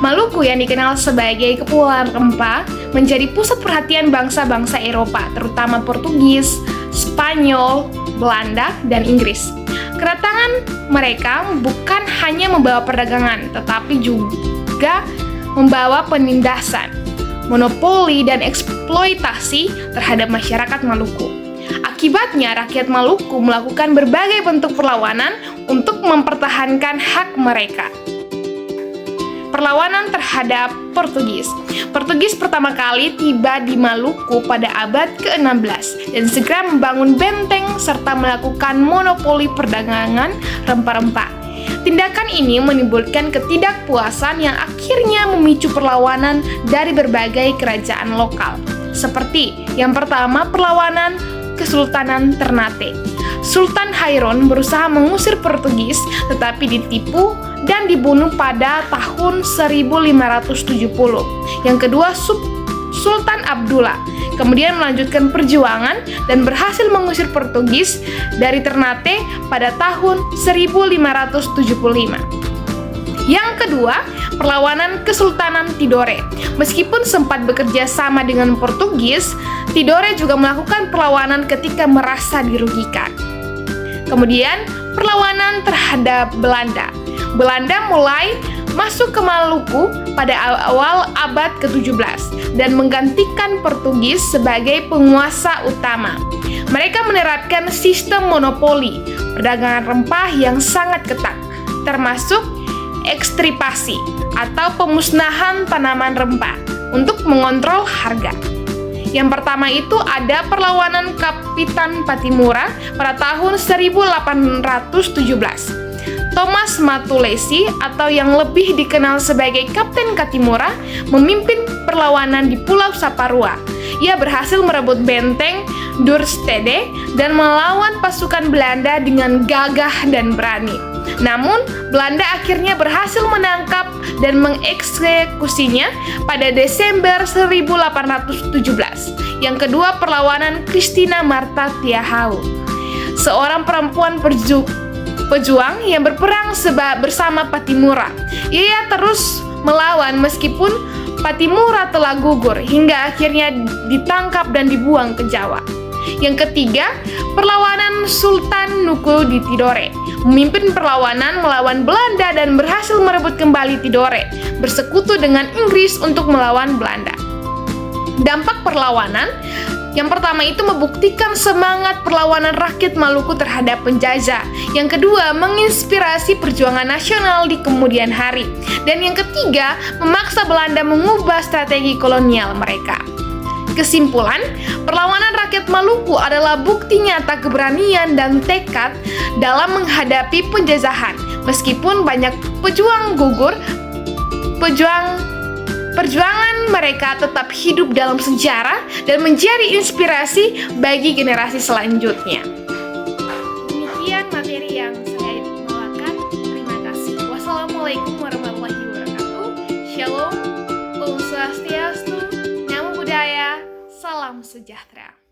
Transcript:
Maluku yang dikenal sebagai Kepulauan Rempah menjadi pusat perhatian bangsa-bangsa Eropa, terutama Portugis, Spanyol, Belanda, dan Inggris. Kedatangan mereka bukan hanya membawa perdagangan, tetapi juga membawa penindasan, monopoli, dan eksploitasi terhadap masyarakat Maluku. Akibatnya, rakyat Maluku melakukan berbagai bentuk perlawanan untuk mempertahankan hak mereka. Perlawanan terhadap Portugis. Portugis pertama kali tiba di Maluku pada abad ke-16 dan segera membangun benteng serta melakukan monopoli perdagangan rempah-rempah. Tindakan ini menimbulkan ketidakpuasan yang akhirnya memicu perlawanan dari berbagai kerajaan lokal. Seperti yang pertama, perlawanan Kesultanan Ternate. Sultan Hairon berusaha mengusir Portugis tetapi ditipu dan dibunuh pada tahun 1570. Yang kedua, Sultan Abdullah kemudian melanjutkan perjuangan dan berhasil mengusir Portugis dari Ternate pada tahun 1575. Yang kedua, perlawanan Kesultanan Tidore. Meskipun sempat bekerja sama dengan Portugis, Tidore juga melakukan perlawanan ketika merasa dirugikan. Kemudian, perlawanan terhadap Belanda. Belanda mulai masuk ke Maluku pada awal abad ke-17 dan menggantikan Portugis sebagai penguasa utama. Mereka menerapkan sistem monopoli perdagangan rempah yang sangat ketat, termasuk ekstripasi atau pemusnahan tanaman rempah untuk mengontrol harga. Yang pertama itu ada perlawanan Kapitan Patimura pada tahun 1817. Thomas Matulesi atau yang lebih dikenal sebagai Kapten Katimura memimpin perlawanan di Pulau Saparua. Ia berhasil merebut benteng Duurstede dan melawan pasukan Belanda dengan gagah dan berani. Namun, Belanda akhirnya berhasil menangkap dan mengeksekusinya pada Desember 1817. Yang kedua, perlawanan Christina Marta Tiahau, seorang perempuan pejuang yang berperang bersama Patimura. Ia terus melawan meskipun Patimura telah gugur hingga akhirnya ditangkap dan dibuang ke Jawa. Yang ketiga, perlawanan Sultan Nuku di Tidore. Memimpin perlawanan melawan Belanda dan berhasil merebut kembali Tidore, bersekutu dengan Inggris untuk melawan Belanda. Dampak perlawanan yang pertama itu membuktikan semangat perlawanan rakyat Maluku terhadap penjajah. Yang kedua, menginspirasi perjuangan nasional di kemudian hari. Dan yang ketiga, memaksa Belanda mengubah strategi kolonial mereka. Kesimpulan, perlawanan rakyat Maluku adalah bukti nyata keberanian dan tekad dalam menghadapi penjajahan. Meskipun banyak pejuang gugur, perjuangan mereka tetap hidup dalam sejarah dan menjadi inspirasi bagi generasi selanjutnya. Demikian materi yang saya bawakan. Terima kasih. Wassalamualaikum warahmatullahi wabarakatuh. Shalom, Om Swastiastu, Namo Buddhaya, Salam sejahtera.